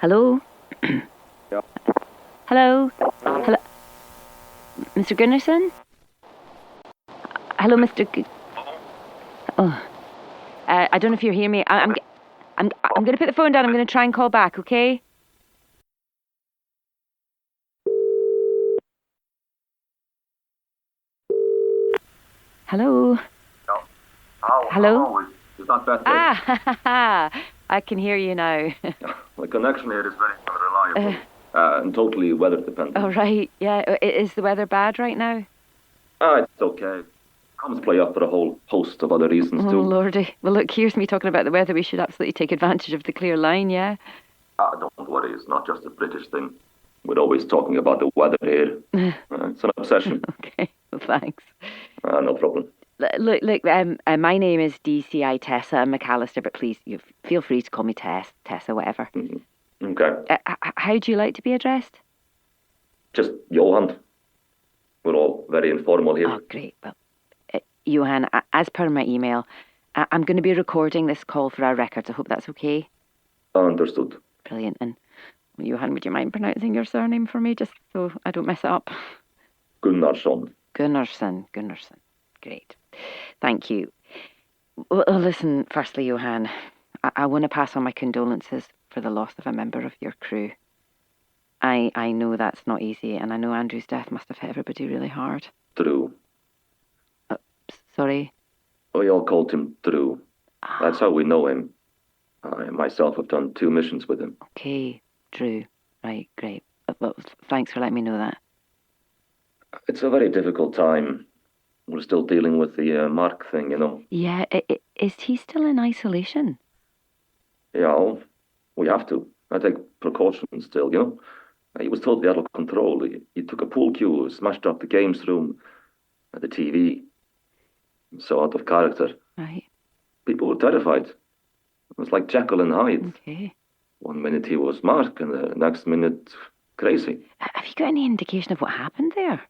Hello? Yeah. Hello? Hello? Mr. Gunnarsson? Hello, Mr. Oh, I don't know if you hear me. I'm going to put the phone down. I'm going to try and call back, okay? Hello? Hello? It's not better. I can hear you now. The connection here is very unreliable and totally weather dependent. Oh, right. Yeah. Is the weather bad right now? It's okay. Comes play up for a whole host of other reasons Oh, too. Lordy. Well, look, here's me talking about the weather. We should absolutely take advantage of the clear line, yeah? Don't worry, it's not just a British thing. We're always talking about the weather here. It's an obsession. Okay. Well, thanks. No problem. Look. My name is DCI Tessa McAllister, but please, you feel free to call me Tessa, whatever. Okay. How do you like to be addressed? Just Johan. We're all very informal here. Oh, great. Well, Johan, as per my email, I'm going to be recording this call for our records. I hope that's okay. Understood. Brilliant. And Johan, would you mind pronouncing your surname for me, just so I don't mess it up? Gunnarsson. Gunnarsson. Great. Thank you. Well, listen, firstly, Johan, I want to pass on my condolences for the loss of a member of your crew. I know that's not easy, and I know Andrew's death must have hit everybody really hard. Drew. Sorry? We all called him Drew. That's how we know him. I myself have done 2 missions with him. Okay, Drew. Right, great. Well, thanks for letting me know that. It's a very difficult time. We're still dealing with the Mark thing, you know. Yeah, is he still in isolation? Yeah, we have to. I take precautions still, you know. He was totally out of control. He took a pool cue, smashed up the games room, the TV. So out of character. Right. People were terrified. It was like Jekyll and Hyde. Okay. One minute he was Mark, and the next minute crazy. Have you got any indication of what happened there?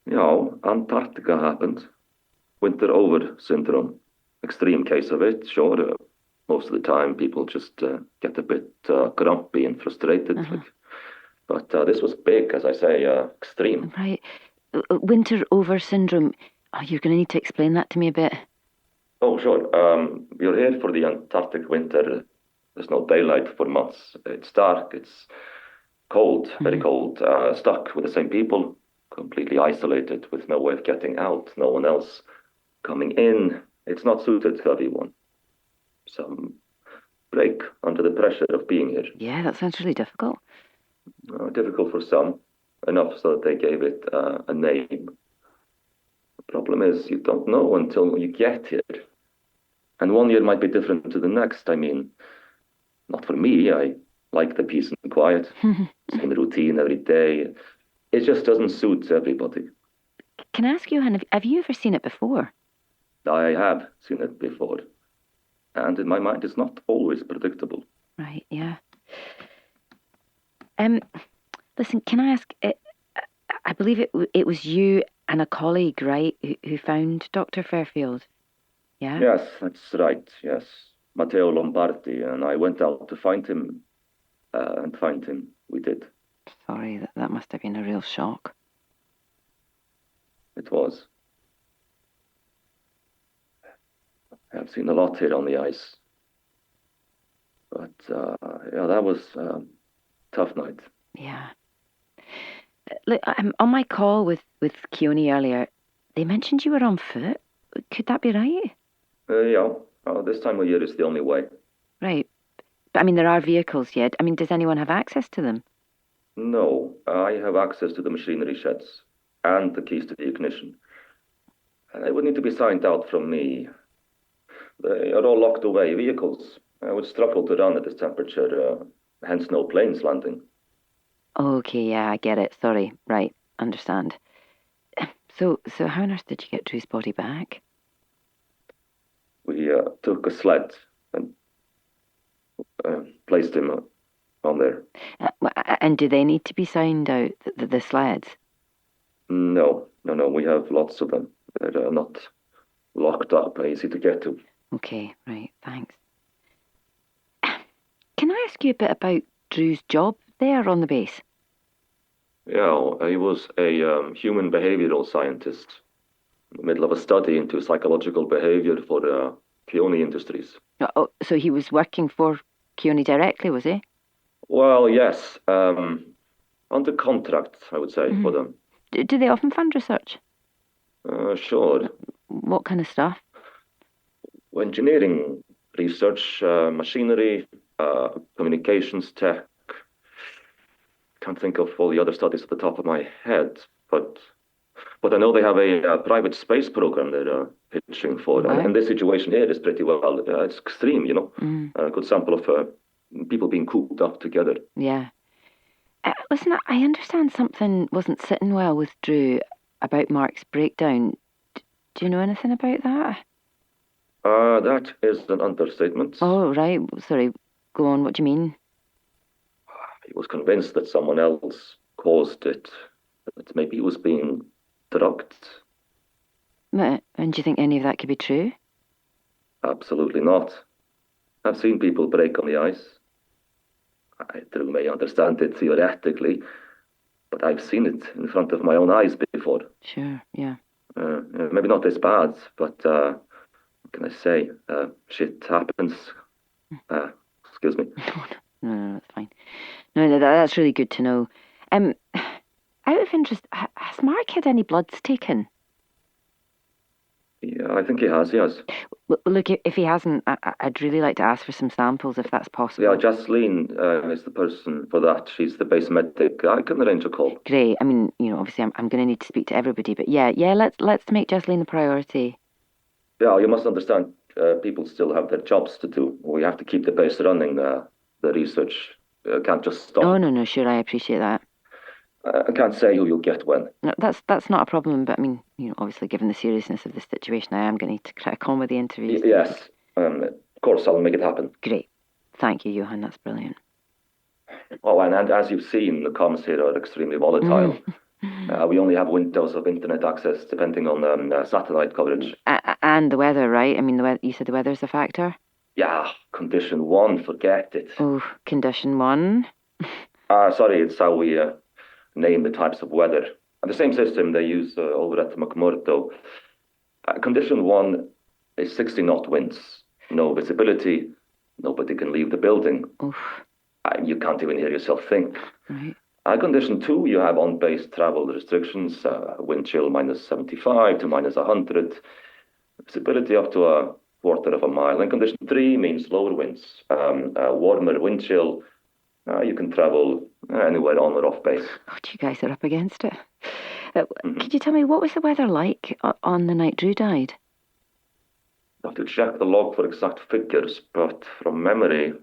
You know, Antarctica happened. Winter over syndrome. Extreme case of it, sure. Most of the time people just get a bit grumpy and frustrated. But this was big, as I say, extreme. Right. Winter over syndrome. Oh, you're going to need to explain that to me a bit. Oh, sure. You're here for the Antarctic winter. There's no daylight for months. It's dark. It's cold, very cold. Stuck with the same people, completely isolated, with no way of getting out. No one else coming in. It's not suited to everyone. Some break under the pressure of being here. Yeah, that sounds really difficult. Difficult for some, enough so that they gave it a name. The problem is you don't know until you get here. And one year might be different to the next. I mean, not for me. I like the peace and quiet, same routine every day. It just doesn't suit everybody. Can I ask you, Han, have you ever seen it before? I have seen it before. And in my mind, it's not always predictable. Right, yeah. Listen, can I ask, I believe it was you and a colleague, right, who found Dr. Fairfield? Yeah? Yes, that's right, yes. Matteo Lombardi, and I went out to find him, and find him. We did. Sorry, that must have been a real shock. It was. I've seen a lot here on the ice. But, yeah, that was a tough night. Yeah. Look, on my call with Keone earlier, they mentioned you were on foot. Could that be right? Yeah, this time of year is the only way. Right. But, I mean, there are vehicles yet. I mean, does anyone have access to them? No, I have access to the machinery sheds and the keys to the ignition. And they would need to be signed out from me. They are all locked away vehicles. I would struggle to run at this temperature, hence no planes landing. Okay, yeah, I get it. Sorry. Right, understand. So how on earth did you get Drew's body back? We took a sled and placed him on there. And do they need to be signed out, the sleds? No, we have lots of them. They're not locked up, easy to get to. Okay, right, thanks. Can I ask you a bit about Drew's job there on the base? Yeah, he was a human behavioral scientist in the middle of a study into psychological behavior for Keone Industries. Oh, so he was working for Keone directly, was he? Well, yes, under contract, I would say, for them. Do they often fund research? Sure. What kind of stuff? Engineering, research, machinery, communications tech. Can't think of all the other studies at the top of my head, but I know they have a private space program they're pitching for, Wow. and this situation here is pretty well. It's extreme, you know. A good sample of people being cooped up together. Yeah. Listen, I understand something wasn't sitting well with Drew about Mark's breakdown. Do you know anything about that? That is an understatement. Oh, right. Sorry. Go on. What do you mean? He was convinced that someone else caused it, that maybe he was being drugged. And do you think any of that could be true? Absolutely not. I've seen people break on the ice. Drew may understand it theoretically, but I've seen it in front of my own eyes before. Sure, yeah. Maybe not this bad, but what can I say? Shit happens. Excuse me. No, that's fine. No, that's really good to know. Out of interest, has Mark had any bloods taken? Yeah, I think he has, yes. Look, if he hasn't, I'd really like to ask for some samples if that's possible. Yeah, Jocelyn is the person for that. She's the base medic. I can arrange a call. Great. I mean, obviously I'm going to need to speak to everybody, but yeah, let's make Jocelyn the priority. Yeah, you must understand, people still have their jobs to do. We have to keep the base running. The research can't just stop. Oh, no, sure, I appreciate that. I can't say who you'll get when. No, that's not a problem, but I mean, obviously given the seriousness of the situation, I am going to need to crack on with the interviews. Yes, of course, I'll make it happen. Great. Thank you, Johan, that's brilliant. Oh, and as you've seen, the comms here are extremely volatile. We only have windows of internet access depending on satellite coverage. And the weather, right? I mean, you said the weather's a factor? Yeah, condition one, forget it. Oh, condition one? Sorry, it's how we name the types of weather. And the same system they use over at McMurdo. Condition one is 60-knot winds, no visibility, nobody can leave the building. Oof. You can't even hear yourself think. Right. Condition two, you have on-base travel restrictions, wind chill minus 75 to minus 100, visibility up to a quarter of a mile. And condition three means lower winds, warmer wind chill. You can travel anywhere on or off base. God, you guys are up against it. Could you tell me, what was the weather like on the night Drew died? I have to check the log for exact figures, but from memory,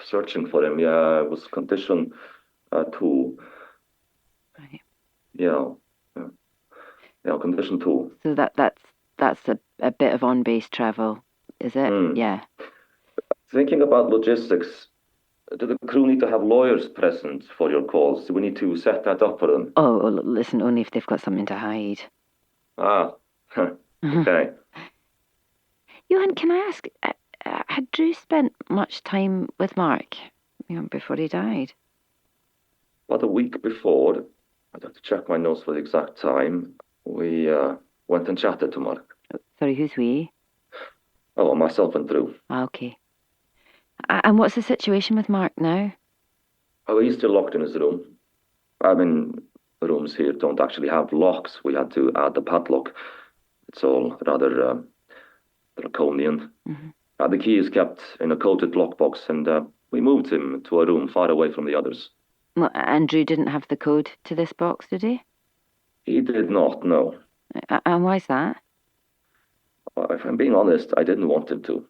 searching for him, yeah, it was condition two. Right. Yeah, condition two. So that's a bit of on-base travel, is it? Yeah. Thinking about logistics, do the crew need to have lawyers present for your calls? Do we need to set that up for them? Oh, listen, only if they've got something to hide. Okay. Johan, can I ask, had Drew spent much time with Mark, before he died? About a week before, I'd have to check my notes for the exact time, we went and chatted to Mark. Sorry, who's we? Oh, myself and Drew. Okay. And what's the situation with Mark now? Oh, he's still locked in his room. I mean, rooms here don't actually have locks. We had to add the padlock. It's all rather draconian. The key is kept in a coated lockbox, and we moved him to a room far away from the others. Well, and Drew didn't have the code to this box, did he? He did not, no. And why's that? If I'm being honest, I didn't want him to.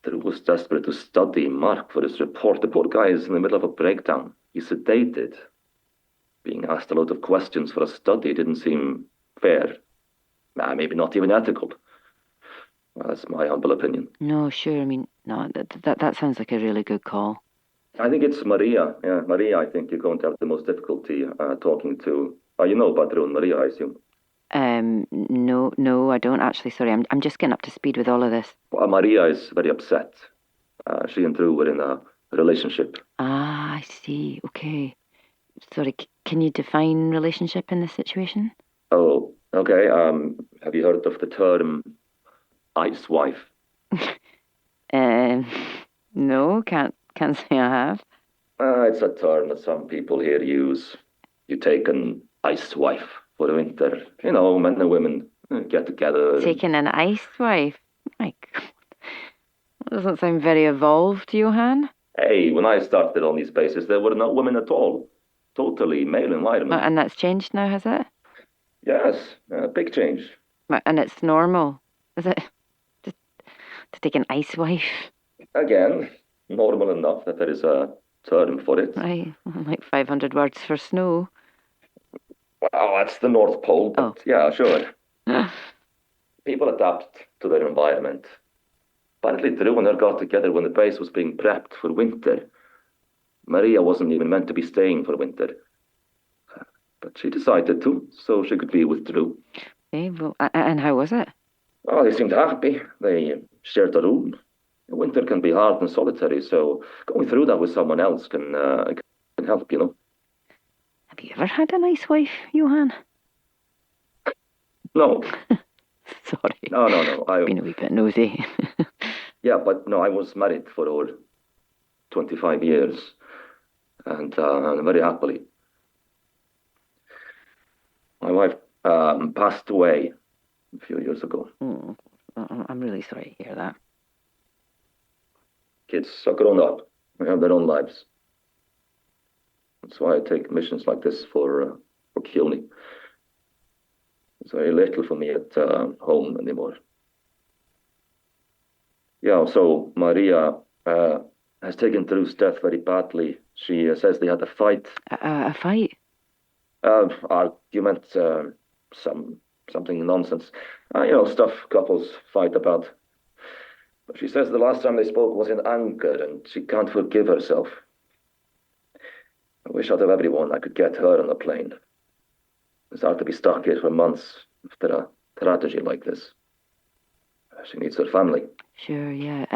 Drew was desperate to study Mark for his report. The poor guy is in the middle of a breakdown. He's sedated. Being asked a lot of questions for a study didn't seem fair. Maybe not even ethical. Well, that's my humble opinion. No, sure. I mean, no, that sounds like a really good call. I think it's Maria. Yeah, Maria, I think you're going to have the most difficulty talking to. You know Badrun, Maria, I assume. No, I don't actually. Sorry, I'm just getting up to speed with all of this. Well, Maria is very upset. She and Drew were in a relationship. Ah, I see. Okay. Sorry, can you define relationship in this situation? Oh, okay. Have you heard of the term ice wife? Um, no, can't say I have. It's a term that some people here use. You take an ice wife for the winter. You know, men and women get together. Taking an ice wife? My God, that doesn't sound very evolved, Johan. Hey, when I started on these bases, there were no women at all. Totally male environment. And that's changed now, has it? Yes, big change. And it's normal, is it? To, to take an ice wife? Again, normal enough that there is a term for it. Right, like 500 words for snow. Well, that's the North Pole, but yeah, sure. People adapt to their environment. Apparently, Drew and her got together when the base was being prepped for winter. Maria wasn't even meant to be staying for winter. But she decided to, so she could be with Drew. Okay, well, and how was it? Oh, they seemed happy. They shared a room. Winter can be hard and solitary, so going through that with someone else can help, you know. Have you ever had a nice wife, Johan? No, Sorry. no. Been a wee bit nosy. Yeah, but no, I was married for over 25 years, and very happily. My wife passed away a few years ago. Oh, I'm really sorry to hear that. Kids are grown up. They have their own lives. That's why I take missions like this for Keone. There's very little for me at home anymore. Yeah, so Maria has taken Drew's death very badly. She says they had a fight. A fight? Argument, something nonsense. You know, stuff couples fight about. But she says the last time they spoke was in anger and she can't forgive herself. I wish out of everyone I could get her on the plane. It's hard to be stuck here for months after a tragedy like this. She needs her family. Sure, yeah.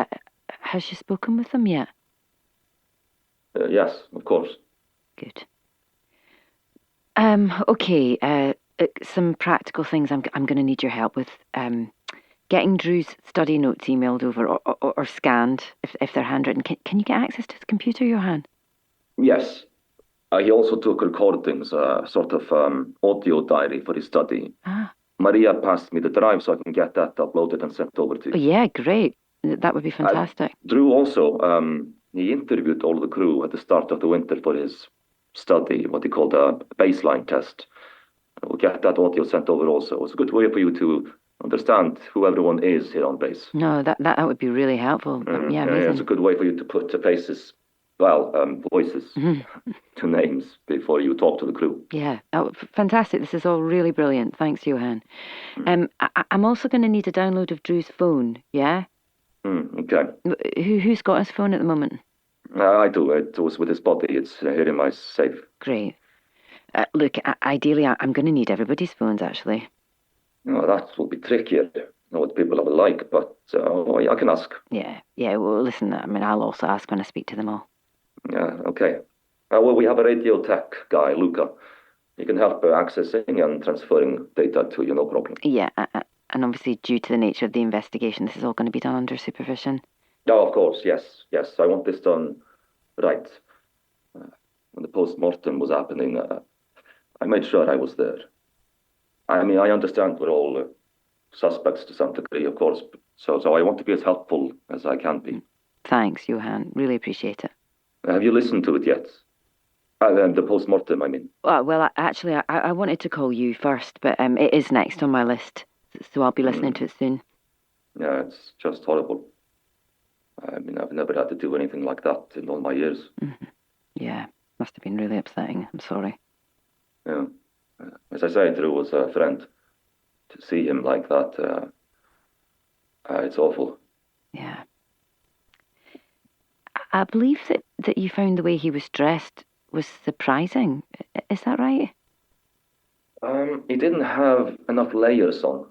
Has she spoken with them yet? Yes, of course. Good. Okay, some practical things I'm going to need your help with. Getting Drew's study notes emailed over or scanned if they're handwritten. Can you get access to his computer, Johan? Yes. He also took recordings, sort of audio diary for his study. Ah. Maria passed me the drive so I can get that uploaded and sent over to you. Oh, yeah, great. That would be fantastic. Drew also, he interviewed all the crew at the start of the winter for his study, what he called a baseline test. We'll get that audio sent over also. It's a good way for you to understand who everyone is here on base. No, that would be really helpful. Yeah, amazing. It's a good way for you to put faces, voices to names before you talk to the crew. Yeah, fantastic. This is all really brilliant. Thanks, Johan. I'm also going to need a download of Drew's phone, yeah? Okay. Who's got his phone at the moment? I do. It was with his body. It's here in my safe. Great. Look, ideally, I'm going to need everybody's phones, actually. No, that will be trickier. I know what people are like, but I can ask. Yeah. Well, listen, I mean, I'll also ask when I speak to them all. Yeah, okay. Well, we have a radio tech guy, Luca. He can help accessing and transferring data to you, no problem. Yeah, and obviously, due to the nature of the investigation, this is all going to be done under supervision. Oh, of course, yes. I want this done right. When the post-mortem was happening, I made sure I was there. I mean, I understand we're all suspects to some degree, of course, so I want to be as helpful as I can be. Thanks, Johan. Really appreciate it. Have you listened to it yet? The post-mortem, I mean. Well, actually, I wanted to call you first, but it is next on my list, so I'll be listening to it soon. Yeah, it's just horrible. I mean, I've never had to do anything like that in all my years. Mm-hmm. Yeah, must have been really upsetting. I'm sorry. Yeah. As I say, Drew was a friend. To see him like that, it's awful. Yeah. I believe that you found the way he was dressed was surprising. Is that right? He didn't have enough layers on.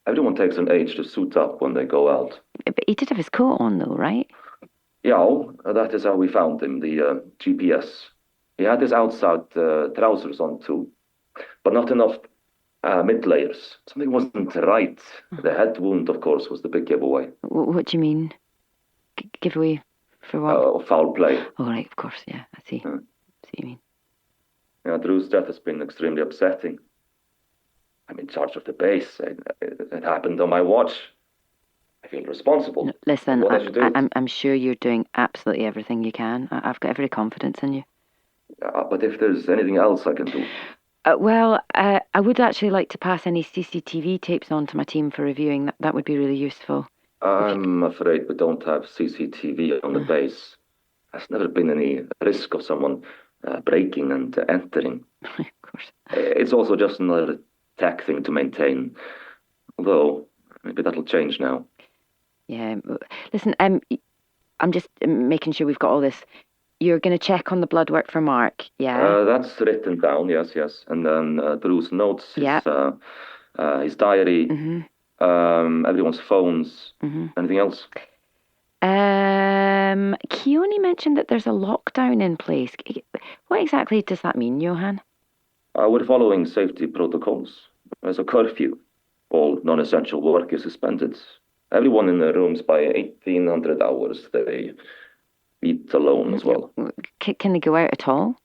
Everyone takes an age to suit up when they go out. But he did have his coat on, though, right? Yeah, that is how we found him, the GPS. He had his outside trousers on too, but not enough mid layers. Something wasn't right. The head wound, of course, was the big giveaway. What do you mean? Give away for what? Foul play. Oh, right, of course, yeah, I see. See what you mean. Yeah, Drew's death has been extremely upsetting. I'm in charge of the base. It happened on my watch. I feel responsible. No, listen, What I should do? I'm sure you're doing absolutely everything you can. I've got every confidence in you. But if there's anything else I can do. Well, I would actually like to pass any CCTV tapes on to my team for reviewing. That would be really useful. I'm afraid we don't have CCTV on the base. There's never been any risk of someone breaking and entering. Of course. It's also just another tech thing to maintain. Although, maybe that'll change now. Yeah. Listen, I'm just making sure we've got all this. You're going to check on the blood work for Mark, yeah? That's written down, yes. And then Drew's notes, Yeah. His diary, everyone's phones. Mm-hmm. Anything else? Keone mentioned that there's a lockdown in place. What exactly does that mean, Johan? We're following safety protocols. There's a curfew. All non-essential work is suspended. Everyone in their rooms by 1800 hours. They eat alone as well. Can they go out at all?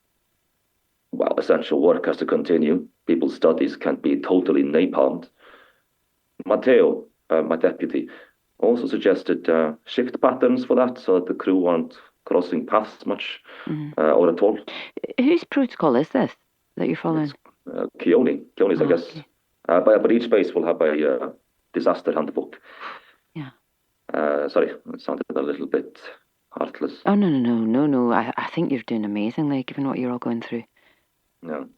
Well, essential work has to continue. People's studies can't be totally napalmed. Matteo, my deputy, also suggested shift patterns for that so that the crew aren't crossing paths much or at all. Whose protocol is this that you're following? Keone's, I guess. Okay. But each base will have a disaster handbook. Yeah. Sorry, it sounded a little bit heartless. Oh, no. I think you're doing amazingly, given what you're all going through. No.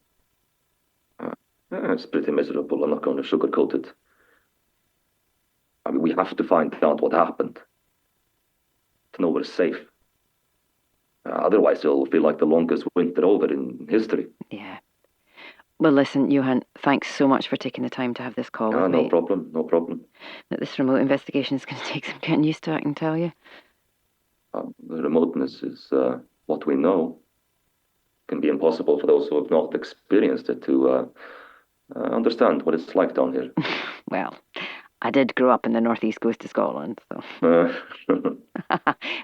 It's pretty miserable. I'm not going to sugarcoat it. I mean, we have to find out what happened to know we're safe. Otherwise, it'll feel like the longest winter over in history. Yeah. Well, listen, Johan, thanks so much for taking the time to have this call with me. No problem. That this remote investigation is going to take some getting used to, I can tell you. The remoteness is what we know. It can be impossible for those who have not experienced it to understand what it's like down here. Well, I did grow up in the northeast coast of Scotland, so.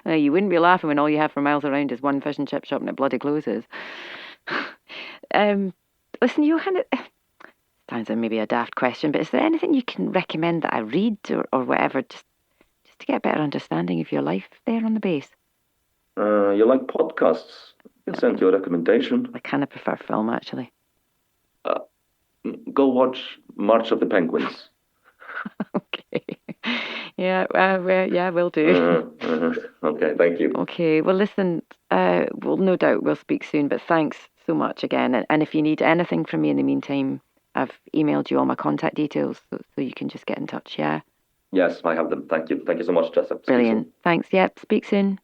You wouldn't be laughing when all you have for miles around is one fish and chip shop and it bloody closes. Listen, Johan, it sounds like maybe a daft question, but is there anything you can recommend that I read or whatever, just to get a better understanding of your life there on the base? You like podcasts? I can send you a recommendation. I kind of prefer film, actually. Go watch March of the Penguins. Okay. Yeah, will do. Okay, thank you. Okay, well, listen, well, no doubt we'll speak soon, but thanks so much again. And if you need anything from me in the meantime, I've emailed you all my contact details, so you can just get in touch, yeah? Yes, I have them. Thank you. Thank you so much, Jessica. Brilliant. Thanks, yep, speak soon.